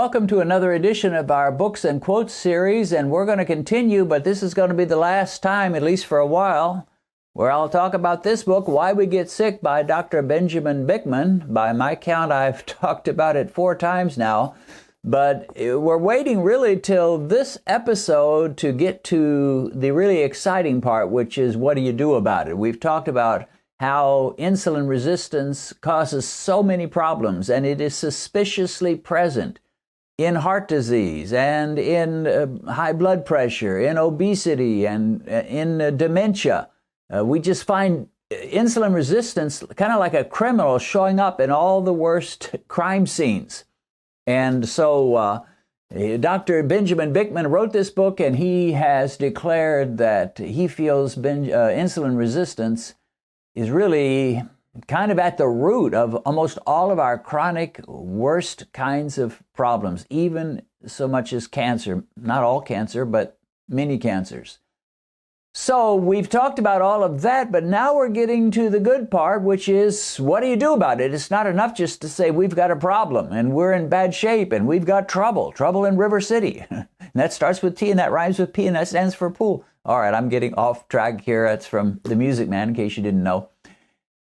Welcome to another edition of our Books and Quotes series, and we're going to continue, but this is going to be the last time, at least for a while, where I'll talk about this book, Why We Get Sick by Dr. Benjamin Bikman. By my count, I've talked about it 4 times now, but we're waiting really till this episode to get to the really exciting part, which is what do you do about it? We've talked about how insulin resistance causes so many problems, and it is suspiciously present in heart disease and in high blood pressure, in obesity, and in dementia. We just find insulin resistance kind of like a criminal showing up in all the worst crime scenes. And so Dr. Benjamin Bikman wrote this book, and he has declared that he feels insulin resistance is really kind of at the root of almost all of our chronic worst kinds of problems, even so much as cancer. Not all cancer, but many cancers. So we've talked about all of that, but now we're getting to the good part, which is what do you do about it? It's not enough just to say we've got a problem and we're in bad shape and we've got trouble in River City. And that starts with T and that rhymes with P and that stands for pool. All right, I'm getting off track here. That's from The Music Man, in case you didn't know.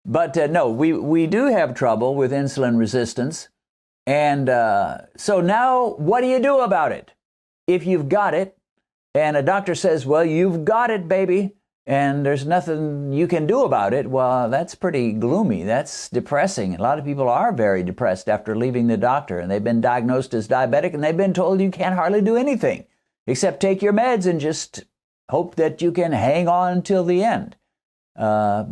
But no, we do have trouble with insulin resistance. And so now what do you do about it? If you've got it, and a doctor says, well, you've got it, baby, and there's nothing you can do about it, well, that's pretty gloomy. That's depressing. A lot of people are very depressed after leaving the doctor, and they've been diagnosed as diabetic, and they've been told you can't hardly do anything except take your meds and just hope that you can hang on till the end. A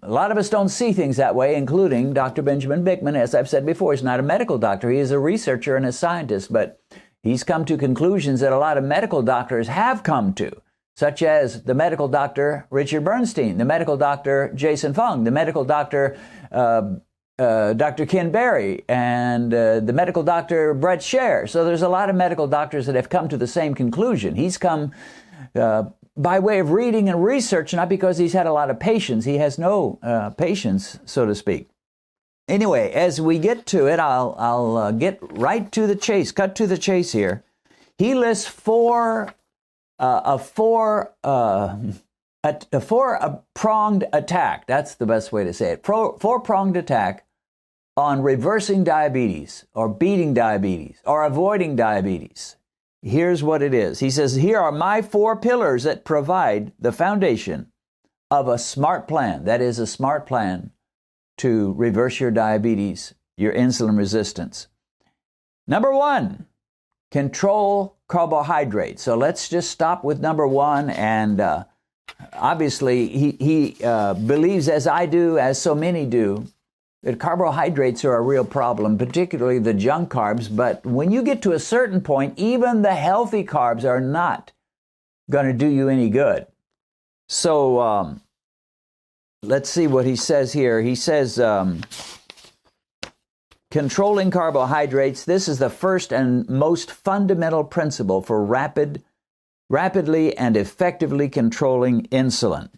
lot of us don't see things that way, including Dr. Benjamin Bikman. As I've said before, he's not a medical doctor. He is a researcher and a scientist, but he's come to conclusions that a lot of medical doctors have come to, such as the medical doctor Richard Bernstein, the medical doctor Jason Fung, the medical doctor Dr. Ken Berry, and the medical doctor Brett Scher. So there's a lot of medical doctors that have come to the same conclusion. He's come by way of reading and research, not because he's had a lot of patience. He has no patience, so to speak. Anyway, as we get to it, I'll get right to the chase, cut to the chase here. He lists a four-pronged attack. That's the best way to say it. Four-pronged attack on reversing diabetes, or beating diabetes, or avoiding diabetes. Here's what it is. He says, here are my 4 pillars that provide the foundation of a smart plan. That is a smart plan to reverse your diabetes, your insulin resistance. Number 1, control carbohydrates. So let's just stop with number 1. And obviously, he believes, as I do, as so many do, that carbohydrates are a real problem, particularly the junk carbs. But when you get to a certain point, even the healthy carbs are not going to do you any good. So let's see what he says here. He says, controlling carbohydrates, this is the first and most fundamental principle for rapidly and effectively controlling insulin.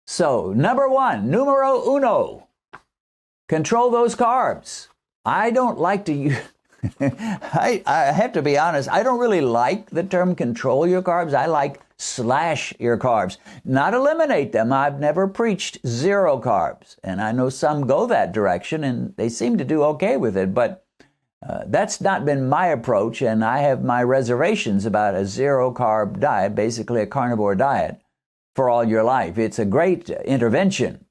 So, number 1, numero uno, control those carbs. I don't like to use, I have to be honest, I don't really like the term control your carbs. I like slash your carbs, not eliminate them. I've never preached 0 carbs, and I know some go that direction, and they seem to do okay with it, but that's not been my approach, and I have my reservations about a 0-carb diet, basically a carnivore diet, for all your life. It's a great intervention.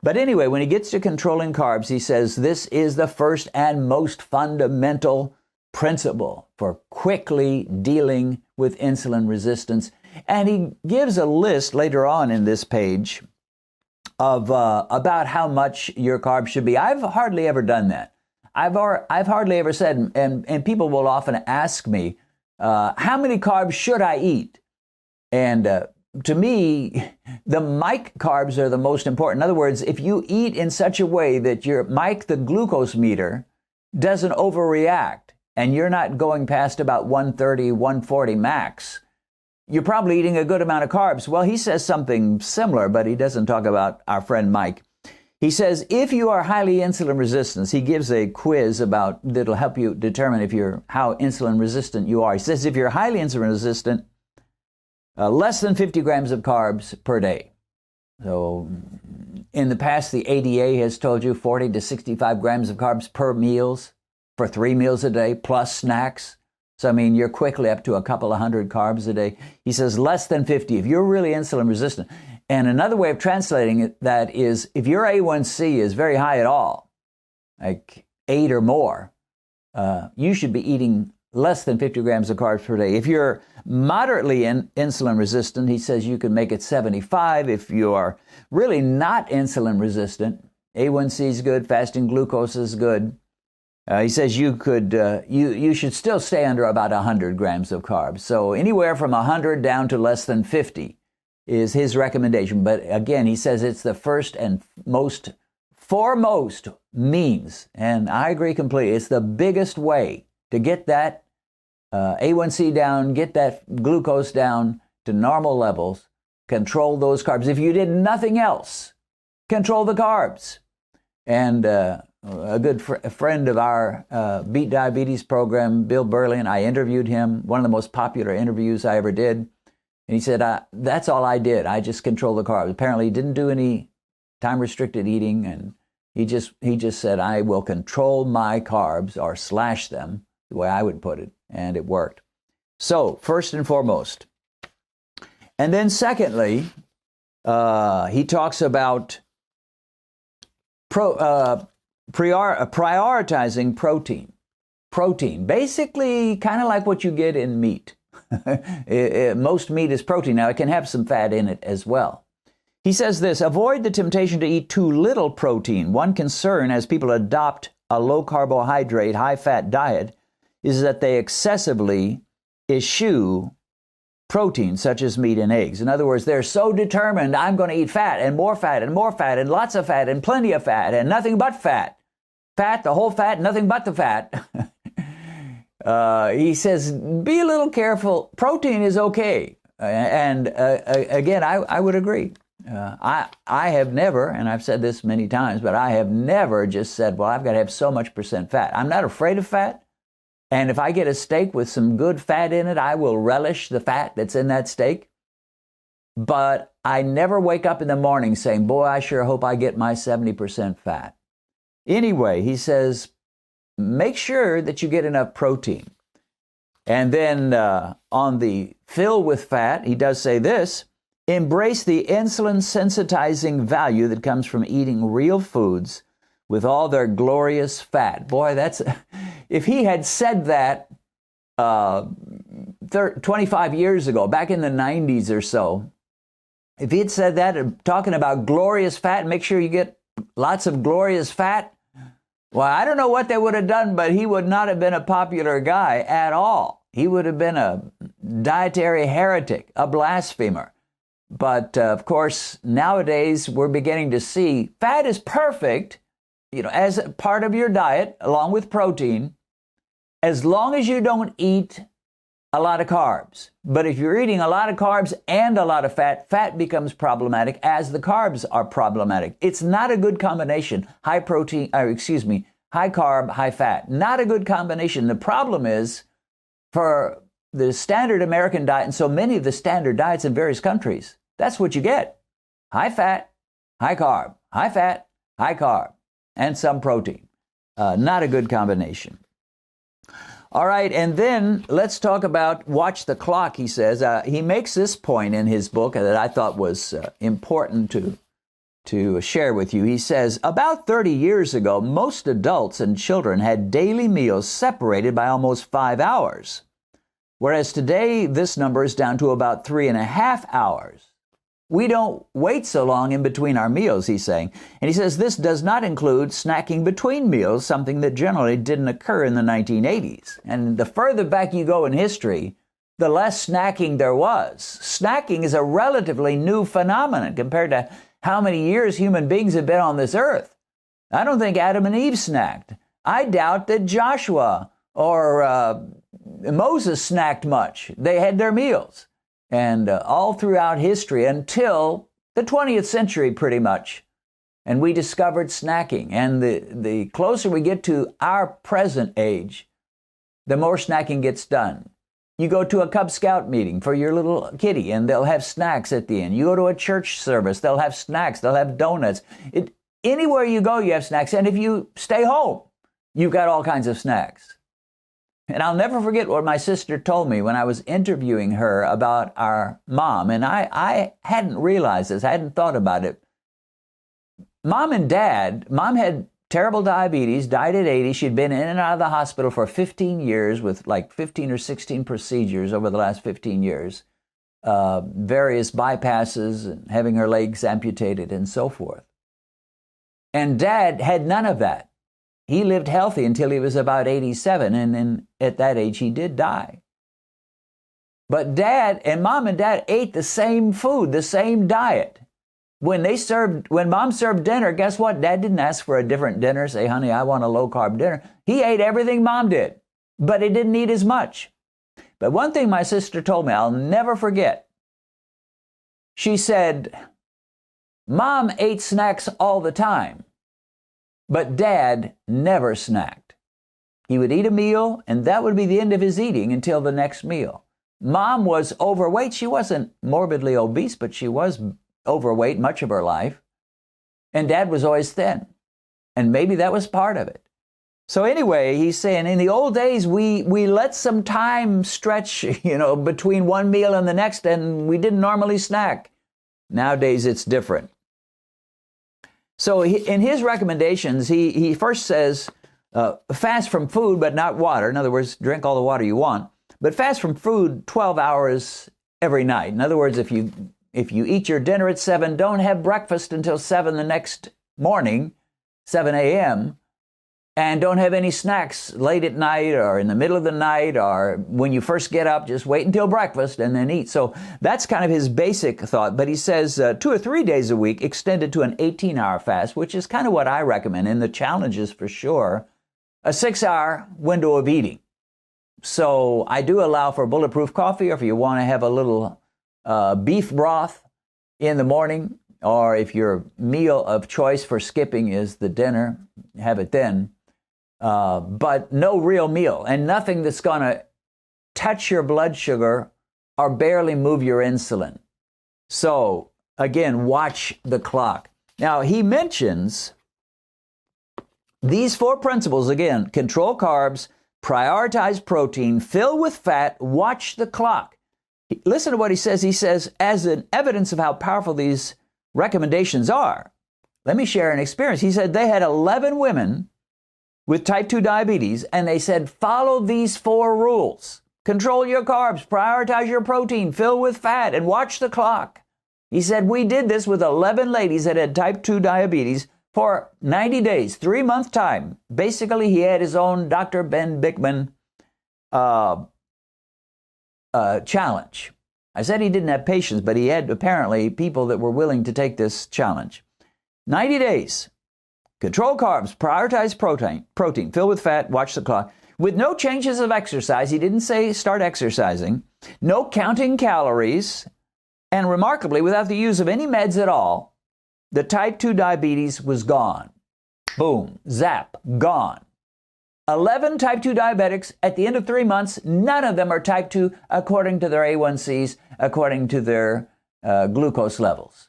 But anyway, when he gets to controlling carbs, he says this is the first and most fundamental principle for quickly dealing with insulin resistance. And he gives a list later on in this page of about how much your carbs should be. I've hardly ever done that. I've hardly ever said, and people will often ask me, how many carbs should I eat? And to me, the mic carbs are the most important. In other words, if you eat in such a way that your mic, the glucose meter, doesn't overreact, and you're not going past about 130, 140 max, you're probably eating a good amount of carbs. Well, he says something similar, but he doesn't talk about our friend Mike. He says, if you are highly insulin resistant, he gives a quiz that'll help you determine how insulin resistant you are. He says, if you're highly insulin resistant, less than 50 grams of carbs per day. So in the past, the ADA has told you 40 to 65 grams of carbs per meals for 3 meals a day plus snacks. So, I mean, you're quickly up to a couple of hundred carbs a day. He says less than 50 if you're really insulin resistant. And another way of translating that is if your A1C is very high at all, like 8 or more, you should be eating less than 50 grams of carbs per day. If you're moderately insulin resistant, he says you can make it 75. If you are really not insulin resistant, A1C is good, fasting glucose is good. He says you should still stay under about 100 grams of carbs. So anywhere from 100 down to less than 50 is his recommendation. But again, he says it's the first and foremost means, and I agree completely. It's the biggest way to get that A1C down, get that glucose down to normal levels, control those carbs. If you did nothing else, control the carbs. And a good friend of our Beat Diabetes program, Bill Berlin, I interviewed him, one of the most popular interviews I ever did. And he said, that's all I did. I just controlled the carbs. Apparently he didn't do any time-restricted eating, and he just said, I will control my carbs or slash them, the way I would put it, and it worked. So, first and foremost. And then secondly, he talks about prioritizing protein. Protein, basically kind of like what you get in meat. Most meat is protein. Now, it can have some fat in it as well. He says this, avoid the temptation to eat too little protein. One concern as people adopt a low-carbohydrate, high-fat diet is that they excessively eschew protein, such as meat and eggs. In other words, they're so determined, I'm going to eat fat and more fat and more fat and lots of fat and plenty of fat and nothing but fat. Fat, the whole fat, nothing but the fat. He says, be a little careful. Protein is okay. And again, I would agree. I have never, and I've said this many times, but I have never just said, well, I've got to have so much % fat. I'm not afraid of fat. And if I get a steak with some good fat in it, I will relish the fat that's in that steak. But I never wake up in the morning saying, boy, I sure hope I get my 70% fat. Anyway, he says, make sure that you get enough protein. And then on the fill with fat, he does say this, embrace the insulin sensitizing value that comes from eating real foods with all their glorious fat. Boy, if he had said that 25 years ago, back in the 90s or so, if he had said that, talking about glorious fat, make sure you get lots of glorious fat, well, I don't know what they would have done, but he would not have been a popular guy at all. He would have been a dietary heretic, a blasphemer. But of course, nowadays we're beginning to see fat is perfect, as a part of your diet, along with protein, as long as you don't eat a lot of carbs. But if you're eating a lot of carbs and a lot of fat, fat becomes problematic as the carbs are problematic. It's not a good combination. High carb, high fat. Not a good combination. The problem is for the standard American diet and so many of the standard diets in various countries, that's what you get. High fat, high carb, high fat, high carb, and some protein. Not a good combination. All right, and then let's talk about watch the clock, he says. He makes this point in his book that I thought was important to share with you. He says, about 30 years ago, most adults and children had daily meals separated by almost 5 hours, whereas today this number is down to about 3.5 hours. We don't wait so long in between our meals, he's saying. And he says this does not include snacking between meals, something that generally didn't occur in the 1980s. And the further back you go in history, the less snacking there was. Snacking is a relatively new phenomenon compared to how many years human beings have been on this earth. I don't think Adam and Eve snacked. I doubt that Joshua or Moses snacked much. They had their meals. And all throughout history until the 20th century, pretty much, And we discovered snacking. And the closer we get to our present age, the more snacking gets done. You go to a Cub Scout meeting for your little kitty, and they'll have snacks at the end. You go to a church service, they'll have snacks, they'll have donuts. Anywhere you go, you have snacks. And if you stay home, you've got all kinds of snacks. And I'll never forget what my sister told me when I was interviewing her about our mom. And I hadn't realized this. I hadn't thought about it. Mom had terrible diabetes, died at 80. She'd been in and out of the hospital for 15 years with like 15 or 16 procedures over the last 15 years, various bypasses and having her legs amputated and so forth. And Dad had none of that. He lived healthy until he was about 87, and then at that age he did die. But Mom and Dad ate the same food, the same diet. When Mom served dinner, guess what? Dad didn't ask for a different dinner, say, honey, I want a low-carb dinner. He ate everything Mom did, but he didn't eat as much. But one thing my sister told me, I'll never forget. She said, Mom ate snacks all the time, but Dad never snacked. He would eat a meal, and that would be the end of his eating until the next meal. Mom was overweight. She wasn't morbidly obese, but she was overweight much of her life. And Dad was always thin. And maybe that was part of it. So anyway, he's saying in the old days, we let some time stretch, between one meal and the next, and we didn't normally snack. Nowadays, it's different. So in his recommendations, he first says, fast from food, but not water. In other words, drink all the water you want. But fast from food 12 hours every night. In other words, if you eat your dinner at 7, don't have breakfast until 7 the next morning, 7 a.m., and don't have any snacks late at night or in the middle of the night or when you first get up. Just wait until breakfast and then eat. So that's kind of his basic thought. But he says 2 or 3 days a week extended to an 18-hour fast, which is kind of what I recommend. And the challenge is for sure a 6-hour window of eating. So I do allow for bulletproof coffee, or if you want to have a little beef broth in the morning, or if your meal of choice for skipping is the dinner, have it then. But no real meal, and nothing that's going to touch your blood sugar or barely move your insulin. So, again, watch the clock. Now, he mentions these 4 principles, again, control carbs, prioritize protein, fill with fat, watch the clock. Listen to what he says. He says, as an evidence of how powerful these recommendations are, let me share an experience. He said they had 11 women with type 2 diabetes, and they said, follow these 4 rules. Control your carbs, prioritize your protein, fill with fat, and watch the clock. He said, we did this with 11 ladies that had type 2 diabetes for 90 days, 3-month time. Basically, he had his own Dr. Ben Bikman challenge. I said he didn't have patients, but he had apparently people that were willing to take this challenge. 90 days. Control carbs, prioritize protein, fill with fat, watch the clock. With no changes of exercise, he didn't say start exercising, no counting calories, and remarkably, without the use of any meds at all, the type 2 diabetes was gone. Boom, zap, gone. 11 type 2 diabetics at the end of 3 months, none of them are type 2 according to their A1Cs, according to their glucose levels.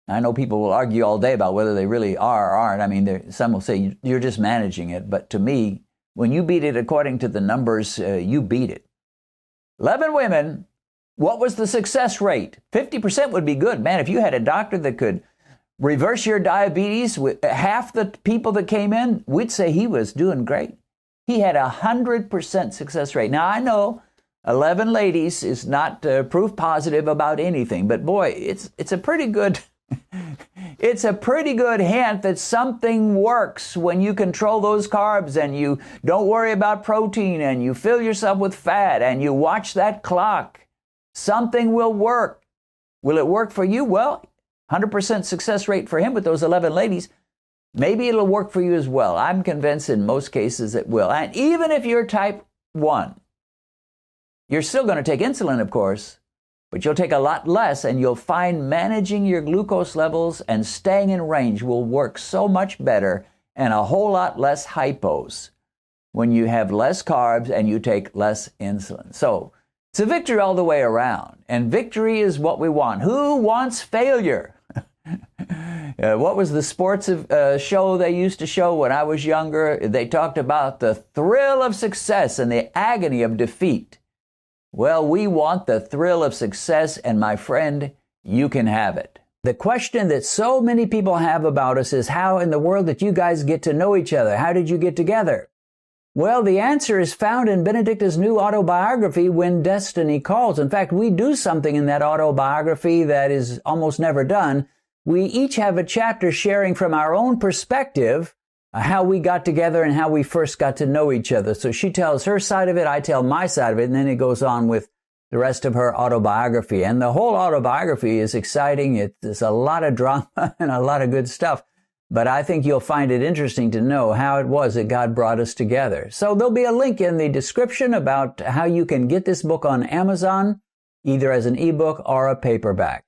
I know people will argue all day about whether they really are or aren't. I mean, some will say you're just managing it. But to me, when you beat it according to the numbers, you beat it. 11 women, what was the success rate? 50% would be good. Man, if you had a doctor that could reverse your diabetes with half the people that came in, we'd say he was doing great. He had 100% success rate. Now, I know 11 ladies is not proof positive about anything, but boy, it's a pretty good... It's a pretty good hint that something works when you control those carbs and you don't worry about protein and you fill yourself with fat and you watch that clock. Something will work. Will it work for you? Well, 100% success rate for him with those 11 ladies. Maybe it'll work for you as well. I'm convinced in most cases it will. And even if you're type 1, you're still going to take insulin, of course. but you'll take a lot less, and you'll find managing your glucose levels and staying in range will work so much better and a whole lot less hypos when you have less carbs and you take less insulin. So it's a victory all the way around, and victory is what we want. Who wants failure? What was the sports show they used to show when I was younger? They talked about the thrill of success and the agony of defeat. Well, we want the thrill of success, and my friend, you can have it. The question that so many people have about us is, how in the world did you guys get to know each other? How did you get together? Well, the answer is found in Benedicta's new autobiography, When Destiny Calls. In fact, we do something in that autobiography that is almost never done. We each have a chapter sharing from our own perspective how we got together and how we first got to know each other. So she tells her side of it, I tell my side of it, and then it goes on with the rest of her autobiography. And the whole autobiography is exciting. There's a lot of drama and a lot of good stuff. But I think you'll find it interesting to know how it was that God brought us together. So there'll be a link in the description about how you can get this book on Amazon, either as an ebook or a paperback.